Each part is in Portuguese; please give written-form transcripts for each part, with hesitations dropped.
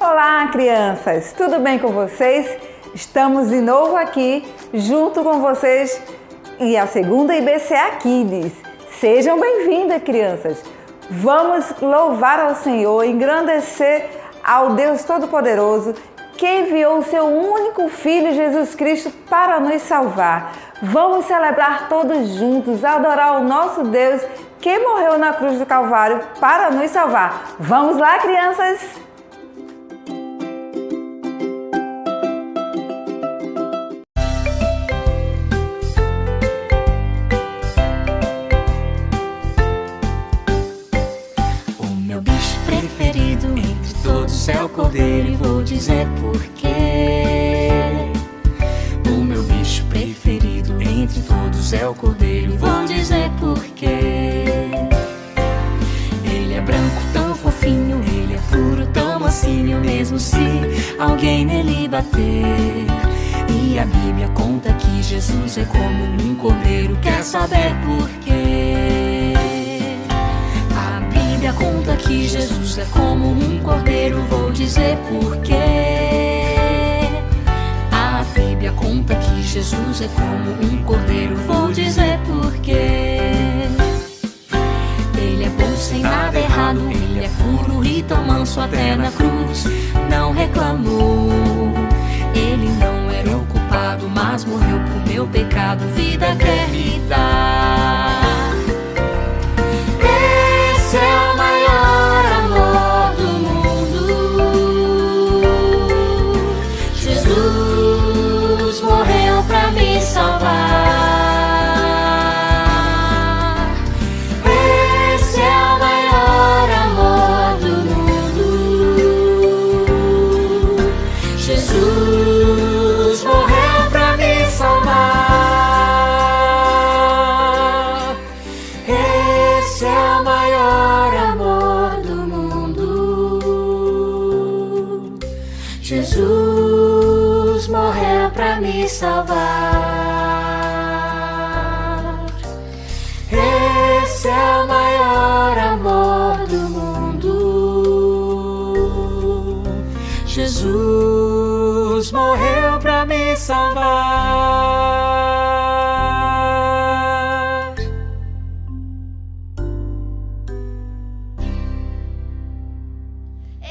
Olá, crianças! Tudo bem com vocês? Estamos de novo aqui, junto com vocês e a segunda IBCA Kids. Sejam bem-vindas, crianças! Vamos louvar ao Senhor, engrandecer ao Deus Todo-Poderoso que enviou o seu único Filho, Jesus Cristo, para nos salvar. Vamos celebrar todos juntos, adorar o nosso Deus que morreu na cruz do Calvário para nos salvar. Vamos lá, crianças! O meu bicho preferido entre todos é o cordeiro, e vou dizer por quê. O meu bicho preferido entre todos é o cordeiro, e vou dizer por quê. Ele é branco, tão fofinho, ele é puro, tão mansinho, mesmo se alguém nele bater. E a Bíblia conta que Jesus é como um cordeiro, quer saber por quê? A Bíblia conta que Jesus é como um cordeiro, vou dizer por quê? A Bíblia conta que Jesus é como um cordeiro, vou dizer por quê? Ele é bom sem nada errado, ele é puro e tão manso, até na cruz não reclamou. Ele não era o culpado, mas morreu por meu pecado, vida quer me dar. Esse é o maior amor do mundo. Jesus morreu pra me salvar. Esse é o maior amor do mundo. Jesus morreu pra me salvar. Esse é o maior amor do mundo. Jesus morreu pra me salvar. Esse é o maior amor do mundo. Jesus morreu pra me salvar.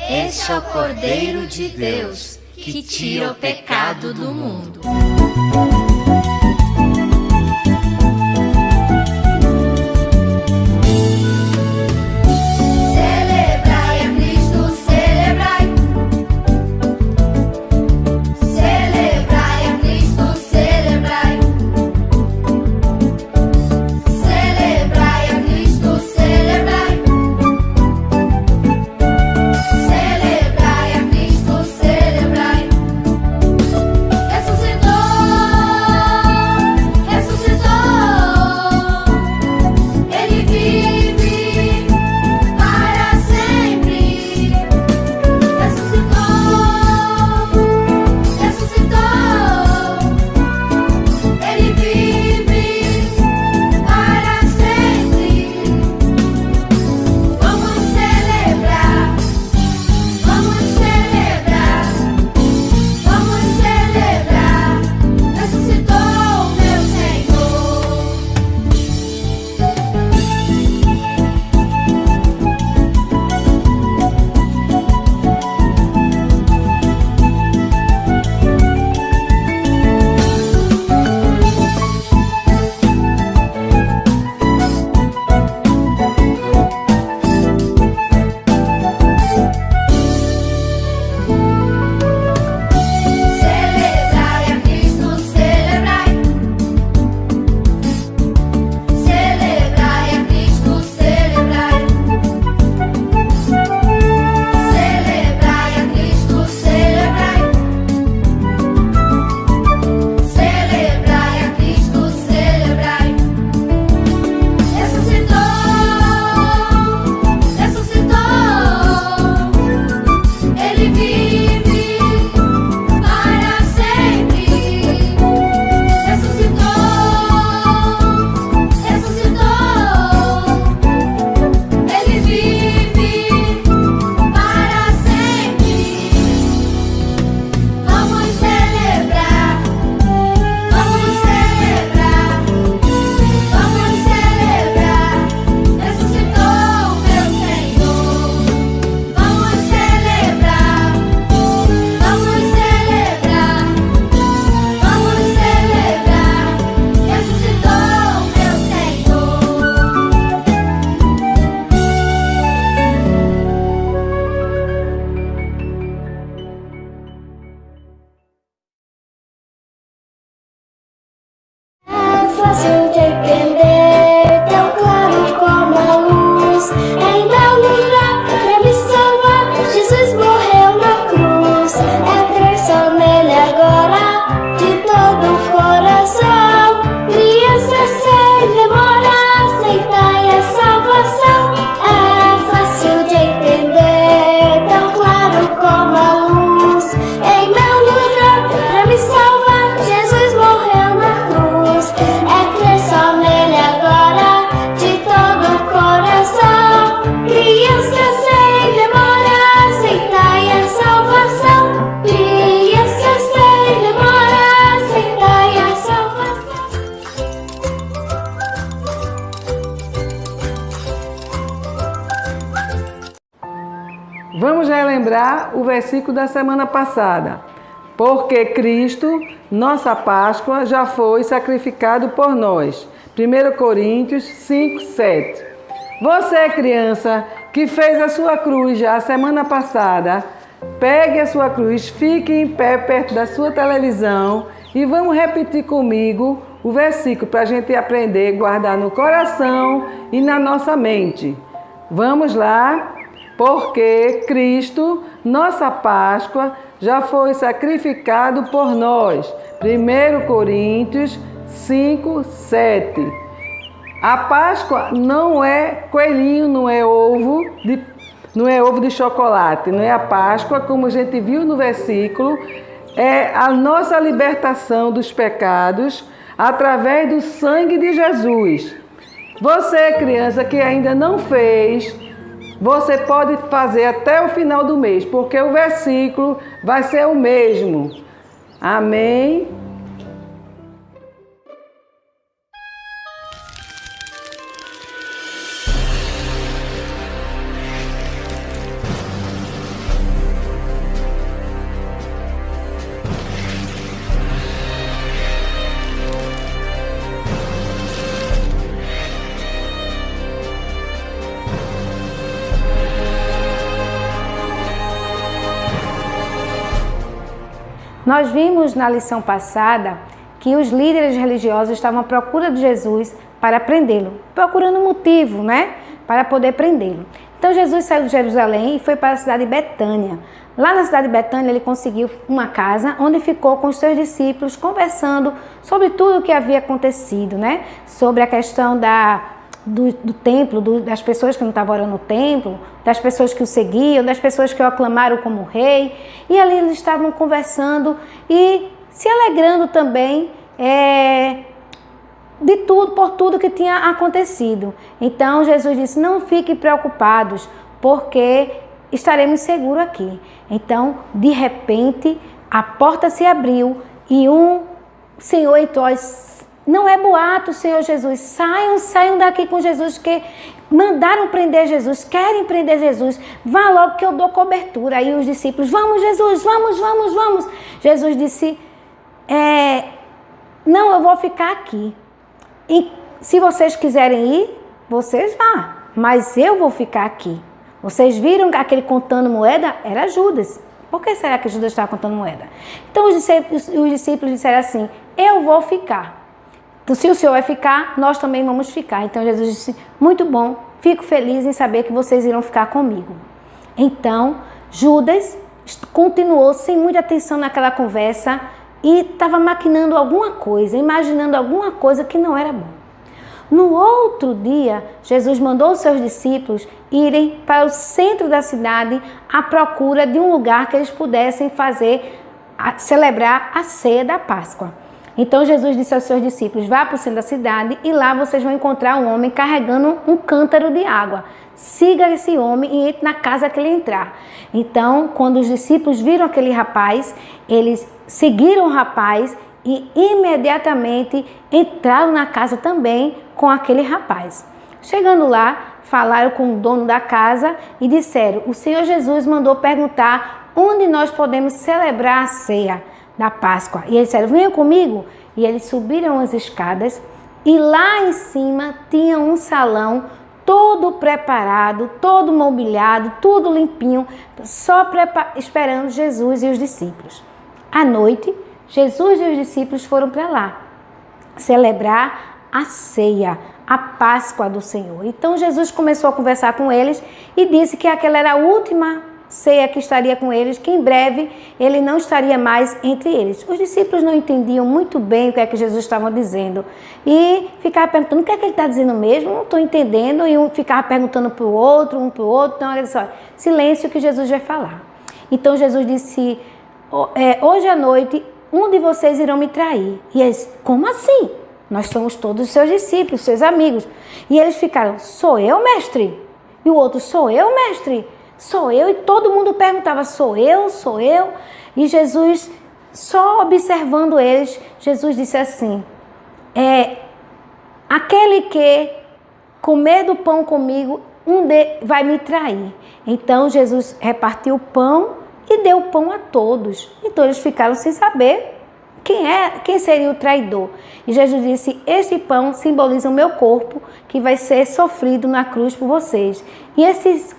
Este é o Cordeiro de Deus, que tira o pecado do mundo. Celebrai a Cristo, celebrai. Celebrai a Cristo, celebrai. Celebrai a Cristo, celebrai. Celebrai a Cristo, celebrai. Ressuscitou Vamos relembrar o versículo da semana passada. Porque Cristo, nossa Páscoa, já foi sacrificado por nós. 1 Coríntios 5, 7. Você, criança, que fez a sua cruz já a semana passada, pegue a sua cruz, fique em pé perto da sua televisão e vamos repetir comigo o versículo para a gente aprender a guardar no coração e na nossa mente. Vamos lá? Porque Cristo, nossa Páscoa, já foi sacrificado por nós. 1 Coríntios 5, 7. A Páscoa não é coelhinho, não é ovo de chocolate, não é a Páscoa, como a gente viu no versículo, é a nossa libertação dos pecados através do sangue de Jesus. Você, criança, que ainda não fez, você pode fazer até o final do mês, porque o versículo vai ser o mesmo. Amém? Nós vimos na lição passada que os líderes religiosos estavam à procura de Jesus para prendê-lo, procurando um motivo, para poder prendê-lo. Então Jesus saiu de Jerusalém e foi para a cidade de Betânia. Lá na cidade de Betânia ele conseguiu uma casa onde ficou com os seus discípulos conversando sobre tudo o que havia acontecido, sobre a questão do templo, das pessoas que não estavam orando no templo, das pessoas que o seguiam, das pessoas que o aclamaram como rei. E ali eles estavam conversando e se alegrando também de tudo, por tudo que tinha acontecido. Então Jesus disse: não fiquem preocupados, porque estaremos seguros aqui. Então, de repente, a porta se abriu e um senhor entrou. Não é boato, Senhor Jesus, saiam daqui com Jesus, que mandaram prender Jesus, querem prender Jesus, vá logo que eu dou cobertura. Aí os discípulos: vamos Jesus, vamos. Jesus disse: não, eu vou ficar aqui. E se vocês quiserem ir, vocês vão, mas eu vou ficar aqui. Vocês viram aquele contando moeda? Era Judas. Por que será que Judas estava contando moeda? Então os discípulos disseram assim: eu vou ficar. Então, se o Senhor vai ficar, nós também vamos ficar. Então Jesus disse: muito bom, fico feliz em saber que vocês irão ficar comigo. Então Judas continuou sem muita atenção naquela conversa e estava maquinando alguma coisa, imaginando alguma coisa que não era bom. No outro dia, Jesus mandou os seus discípulos irem para o centro da cidade à procura de um lugar que eles pudessem celebrar a ceia da Páscoa. Então Jesus disse aos seus discípulos: vá para o centro da cidade e lá vocês vão encontrar um homem carregando um cântaro de água. Siga esse homem e entre na casa que ele entrar. Então, quando os discípulos viram aquele rapaz, eles seguiram o rapaz e imediatamente entraram na casa também com aquele rapaz. Chegando lá, falaram com o dono da casa e disseram: o Senhor Jesus mandou perguntar onde nós podemos celebrar a ceia da Páscoa. E eles disseram: venham comigo. E eles subiram as escadas e lá em cima tinha um salão todo preparado, todo mobiliado, tudo limpinho, só esperando Jesus e os discípulos. À noite, Jesus e os discípulos foram para lá celebrar a ceia, a Páscoa do Senhor. Então Jesus começou a conversar com eles e disse que aquela era a última ceia que estaria com eles, que em breve ele não estaria mais entre eles. Os discípulos não entendiam muito bem o que é que Jesus estava dizendo e ficavam perguntando: o que é que ele está dizendo mesmo? Não estou entendendo. E um ficava perguntando para o outro, um para o outro. Então ele disse: olha, silêncio que Jesus vai falar. Então Jesus disse: hoje à noite um de vocês irão me trair. E eles: como assim? Nós somos todos seus discípulos, seus amigos. E eles ficaram: sou eu, mestre? E o outro: sou eu, mestre? Sou eu? E todo mundo perguntava: sou eu? Sou eu? E Jesus, só observando eles, Jesus disse assim: aquele que comer do pão comigo vai me trair. Então Jesus repartiu o pão e deu o pão a todos. Então eles ficaram sem saber quem seria o traidor. E Jesus disse: este pão simboliza o meu corpo, que vai ser sofrido na cruz por vocês. E esse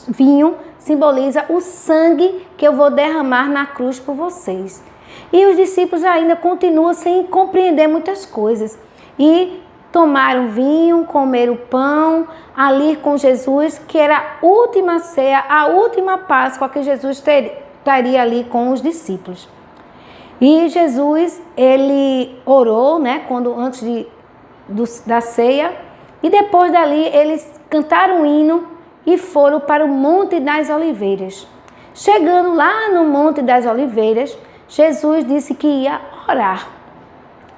vinho simboliza o sangue que eu vou derramar na cruz por vocês. E os discípulos ainda continuam sem compreender muitas coisas. E tomaram vinho, comeram pão ali com Jesus, que era a última ceia, a última Páscoa que Jesus estaria ali com os discípulos. E Jesus, ele orou, né, antes da ceia, e depois dali eles cantaram um hino e foram para o Monte das Oliveiras. Chegando lá no Monte das Oliveiras, Jesus disse que ia orar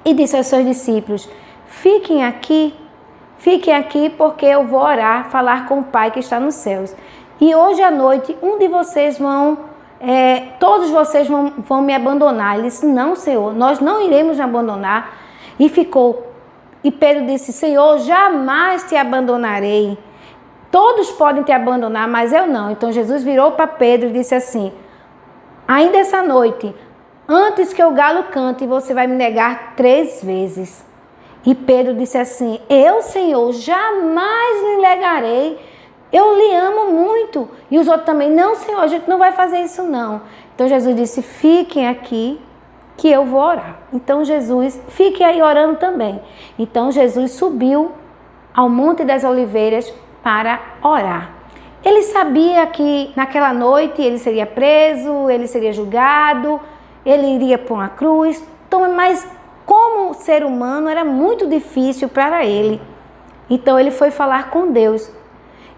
e disse aos seus discípulos: fiquem aqui porque eu vou orar, falar com o Pai que está nos céus. E hoje à noite, todos vocês vão me abandonar. Ele disse: não, Senhor, nós não iremos abandonar. E Pedro disse: Senhor, jamais te abandonarei. Todos podem te abandonar, mas eu não. Então Jesus virou para Pedro e disse assim: ainda essa noite, antes que o galo cante, você vai me negar 3 vezes. E Pedro disse assim: eu, Senhor, jamais lhe negarei. Eu lhe amo muito. E os outros também: não, Senhor, a gente não vai fazer isso não. Então Jesus disse: fiquem aqui que eu vou orar. Então Jesus, fiquem aí orando também. Então Jesus subiu ao Monte das Oliveiras para orar. Ele sabia que naquela noite ele seria preso, ele seria julgado, ele iria para uma cruz. Então, mas como ser humano era muito difícil para ele. Então ele foi falar com Deus.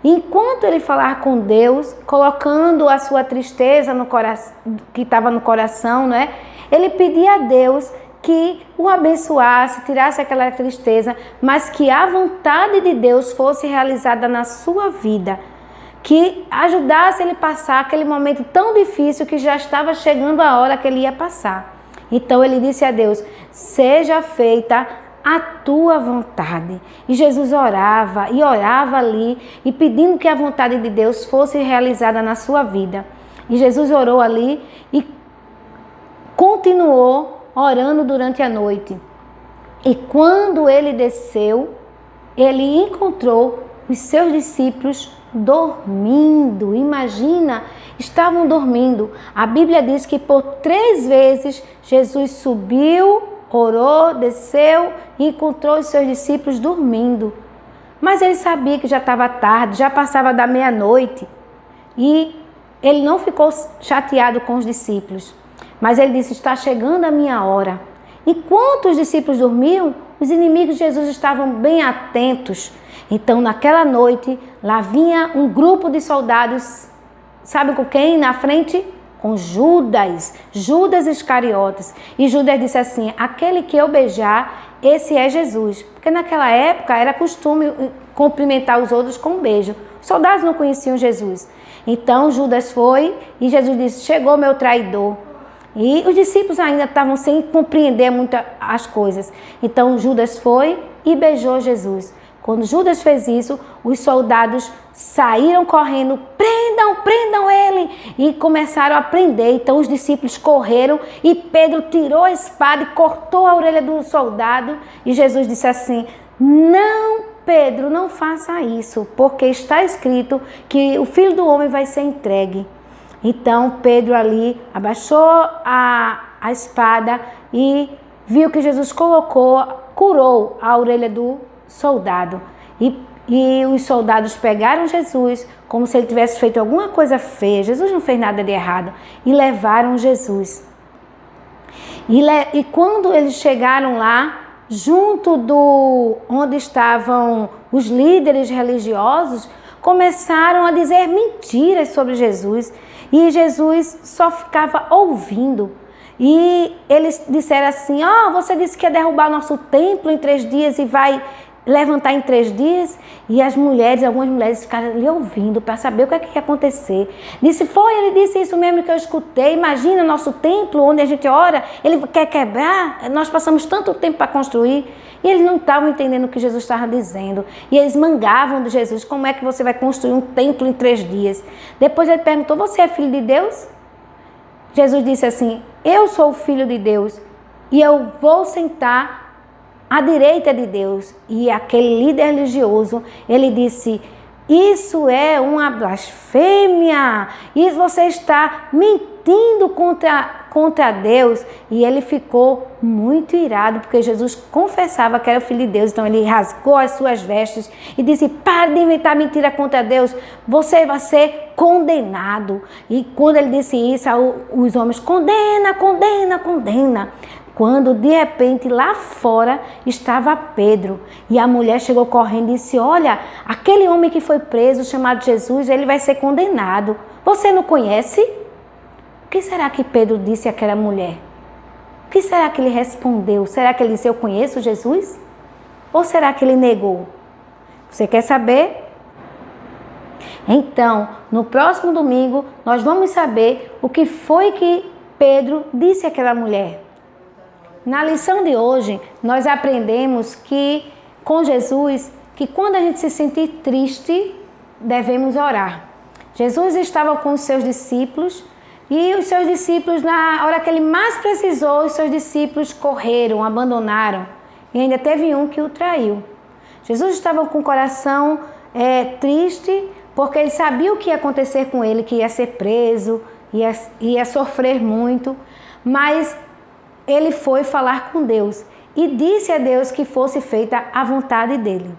Enquanto ele falar com Deus, colocando a sua tristeza no coração, que estava no coração, né? Ele pedia a Deus que o abençoasse, tirasse aquela tristeza, mas que a vontade de Deus fosse realizada na sua vida, que ajudasse ele a passar aquele momento tão difícil que já estava chegando a hora que ele ia passar. Então ele disse a Deus: seja feita a tua vontade. E Jesus orava e orava ali e pedindo que a vontade de Deus fosse realizada na sua vida. E Jesus orou ali e continuou orando durante a noite. E quando ele desceu, ele encontrou os seus discípulos dormindo. Imagina, estavam dormindo. A Bíblia diz que por 3 vezes Jesus subiu, orou, desceu e encontrou os seus discípulos dormindo. Mas ele sabia que já estava tarde, já passava da meia-noite. E ele não ficou chateado com os discípulos. Mas ele disse: está chegando a minha hora. Enquanto os discípulos dormiam, os inimigos de Jesus estavam bem atentos. Então, naquela noite, lá vinha um grupo de soldados, sabe com quem? Na frente? Com Judas Iscariotes. E Judas disse assim: aquele que eu beijar, esse é Jesus. Porque naquela época era costume cumprimentar os outros com um beijo. Os soldados não conheciam Jesus. Então Judas foi e Jesus disse: chegou meu traidor. E os discípulos ainda estavam sem compreender muito as coisas. Então Judas foi e beijou Jesus. Quando Judas fez isso, os soldados saíram correndo: prendam ele! E começaram a prender. Então os discípulos correram e Pedro tirou a espada e cortou a orelha do soldado. E Jesus disse assim: não, Pedro, não faça isso, porque está escrito que o Filho do Homem vai ser entregue. Então Pedro ali abaixou a espada e viu que Jesus curou a orelha do soldado. E os soldados pegaram Jesus como se ele tivesse feito alguma coisa feia. Jesus não fez nada de errado. E levaram Jesus. E quando eles chegaram lá, junto onde estavam os líderes religiosos, começaram a dizer mentiras sobre Jesus. E Jesus só ficava ouvindo. E eles disseram assim: você disse que ia derrubar nosso templo em 3 dias e vai levantar em 3 dias? E algumas mulheres ficaram ali ouvindo para saber o que ia acontecer. Ele disse isso mesmo que eu escutei. Imagina nosso templo onde a gente ora, ele quer quebrar, nós passamos tanto tempo para construir. E eles não estavam entendendo o que Jesus estava dizendo. E eles mangavam de Jesus, como é que você vai construir um templo em 3 dias? Depois ele perguntou, você é filho de Deus? Jesus disse assim, eu sou o filho de Deus e eu vou sentar à direita de Deus. E aquele líder religioso, ele disse, isso é uma blasfêmia, isso você está mentindo contra Deus. E ele ficou muito irado, porque Jesus confessava que era o Filho de Deus. Então ele rasgou as suas vestes e disse, para de inventar mentira contra Deus, você vai ser condenado. E quando ele disse isso, os homens, condena, condena, condena. Quando de repente lá fora estava Pedro e a mulher chegou correndo e disse, olha, aquele homem que foi preso chamado Jesus, ele vai ser condenado. Você não conhece? O que será que Pedro disse àquela mulher? O que será que ele respondeu? Será que ele disse, eu conheço Jesus? Ou será que ele negou? Você quer saber? Então, no próximo domingo, nós vamos saber o que foi que Pedro disse àquela mulher. Na lição de hoje, nós aprendemos que com Jesus, que quando a gente se sentir triste, devemos orar. Jesus estava com os seus discípulos e os seus discípulos, na hora que ele mais precisou, os seus discípulos correram, abandonaram e ainda teve um que o traiu. Jesus estava com o coração triste porque ele sabia o que ia acontecer com ele, que ia ser preso, ia sofrer muito, mas ele foi falar com Deus e disse a Deus que fosse feita a vontade dele.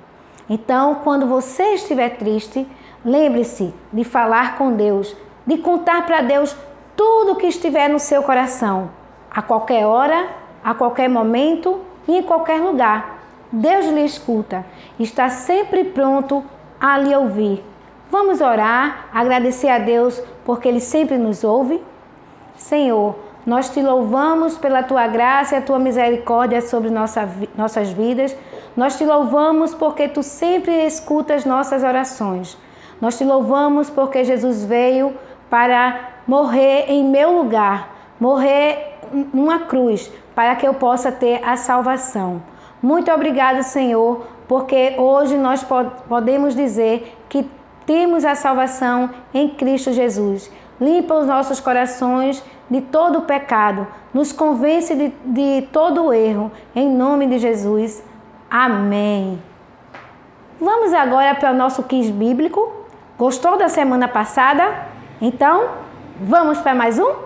Então, quando você estiver triste, lembre-se de falar com Deus, de contar para Deus tudo o que estiver no seu coração, a qualquer hora, a qualquer momento e em qualquer lugar. Deus lhe escuta, está sempre pronto a lhe ouvir. Vamos orar, agradecer a Deus porque Ele sempre nos ouve. Senhor, nós te louvamos pela tua graça e a tua misericórdia sobre nossas vidas. Nós te louvamos porque tu sempre escutas nossas orações. Nós te louvamos porque Jesus veio para morrer em meu lugar, morrer numa cruz, para que eu possa ter a salvação. Muito obrigado, Senhor, porque hoje nós podemos dizer que temos a salvação em Cristo Jesus. Limpa os nossos corações de todo o pecado, nos convence de todo o erro, em nome de Jesus. Amém. Vamos agora para o nosso quiz bíblico. Gostou da semana passada? Então, vamos para mais um?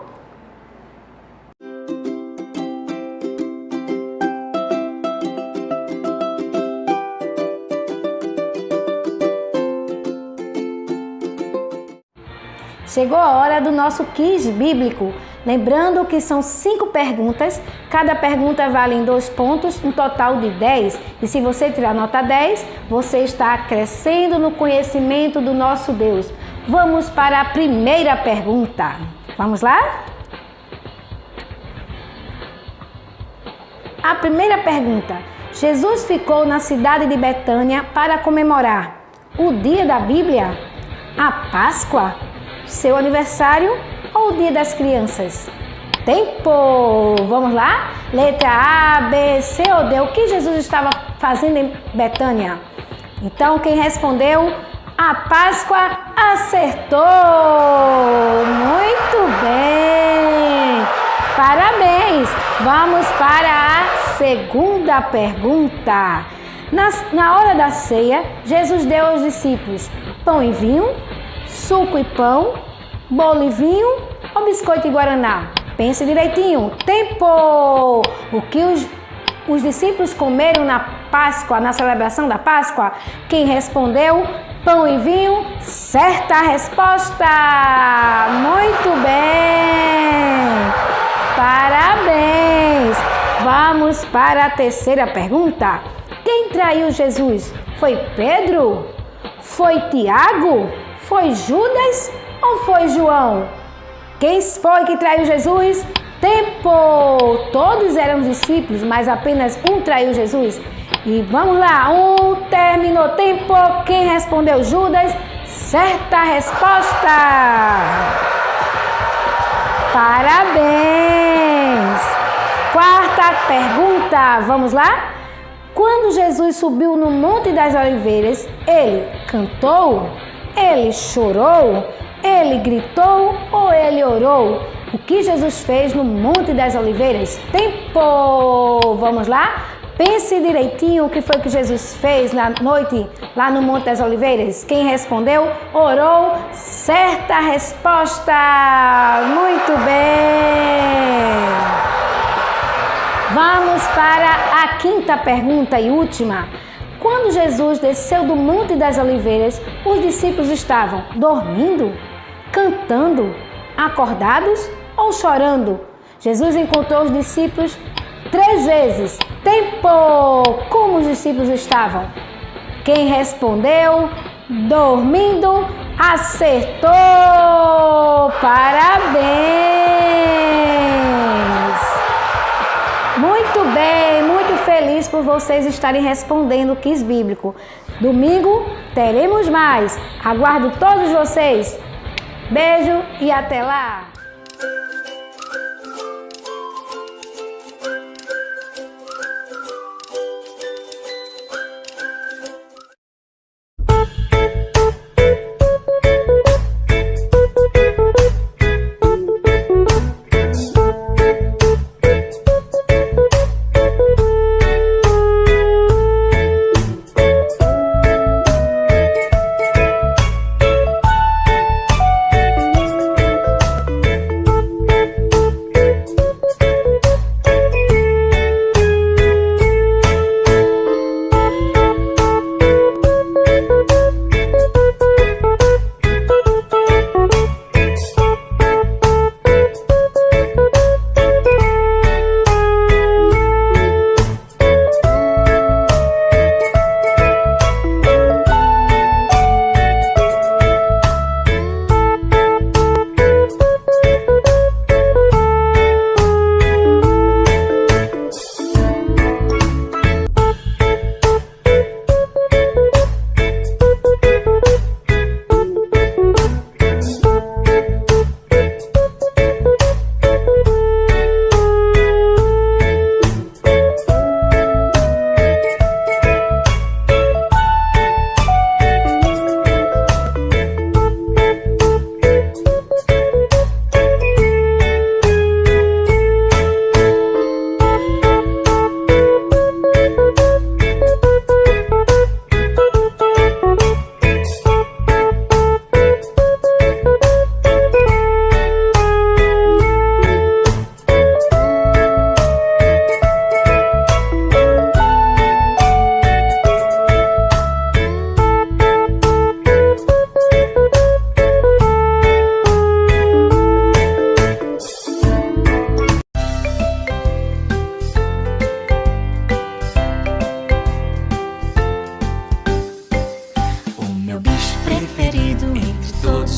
Chegou a hora do nosso quiz bíblico. Lembrando que são 5 perguntas, cada pergunta vale em 2 pontos, um total de 10. E se você tirar nota 10, você está crescendo no conhecimento do nosso Deus. Vamos para a primeira pergunta. Vamos lá? A primeira pergunta. Jesus ficou na cidade de Betânia para comemorar o dia da Bíblia, a Páscoa, seu aniversário ou o dia das crianças? Tempo! Vamos lá? Letra A, B, C ou D. O que Jesus estava fazendo em Betânia? Então, quem respondeu a Páscoa acertou! Muito bem! Parabéns! Vamos para a segunda pergunta. Na hora da ceia, Jesus deu aos discípulos pão e vinho, suco e pão, bolo e vinho ou biscoito e guaraná? Pense direitinho. Tempo! O que os discípulos comeram na Páscoa, na celebração da Páscoa? Quem respondeu pão e vinho? Certa resposta! Muito bem! Parabéns! Vamos para a terceira pergunta. Quem traiu Jesus? Foi Pedro? Foi Tiago? Foi Judas ou foi João? Quem foi que traiu Jesus? Tempo! Todos eram discípulos, mas apenas um traiu Jesus. E vamos lá, terminou tempo. Quem respondeu, Judas? Certa resposta! Parabéns! Quarta pergunta, vamos lá? Quando Jesus subiu no Monte das Oliveiras, ele cantou? Ele chorou? Ele gritou ou ele orou? O que Jesus fez no Monte das Oliveiras? Tempo! Vamos lá? Pense direitinho o que foi que Jesus fez na noite lá no Monte das Oliveiras. Quem respondeu? Orou. Certa resposta! Muito bem! Vamos para a quinta pergunta e última. Quando Jesus desceu do Monte das Oliveiras, os discípulos estavam dormindo, cantando, acordados ou chorando? Jesus encontrou os discípulos 3 vezes. Tempo! Como os discípulos estavam? Quem respondeu? Dormindo. Acertou! Parabéns! Muito bem, muito feliz por vocês estarem respondendo o quiz bíblico. Domingo teremos mais. Aguardo todos vocês. Beijo e até lá!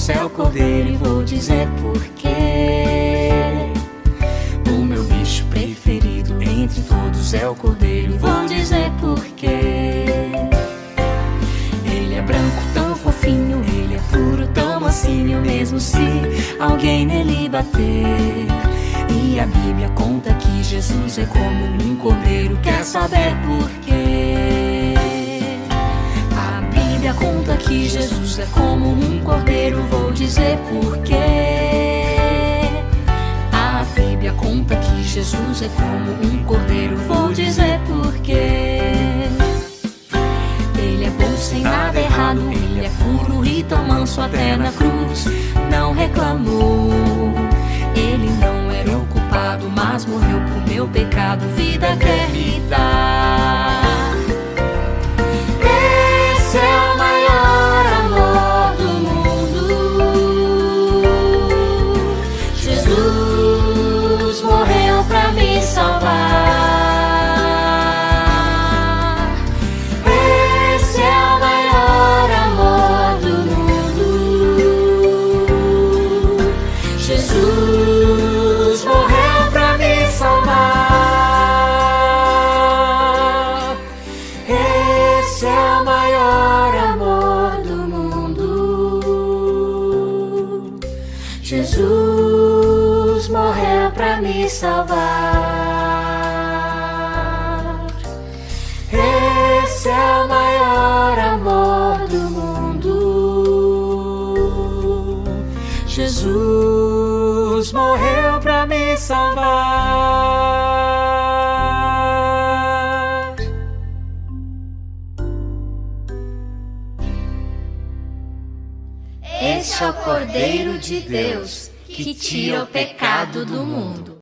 é o cordeiro e vou dizer porquê. O meu bicho preferido entre todos é o cordeiro e vou dizer porquê. Ele é branco, tão fofinho, ele é puro, tão mansinho, mesmo se alguém nele bater. E a Bíblia conta que Jesus é como um cordeiro, quer saber porquê? A Bíblia conta que Jesus é como um cordeiro, vou dizer porquê. A Bíblia conta que Jesus é como um cordeiro, vou dizer porquê. Ele é bom sem nada errado, ele é puro e tão manso até na cruz não reclamou. Ele não era o culpado, mas morreu por meu pecado, vida quer me dar. Esse é o maior amor do mundo. Jesus morreu pra me salvar. Esse é o maior amor do mundo. Jesus morreu pra me salvar. Jesus morreu pra me salvar. Esse é o maior amor do mundo. Jesus morreu pra me salvar. Este é o Cordeiro de Deus, que tira o pecado do mundo.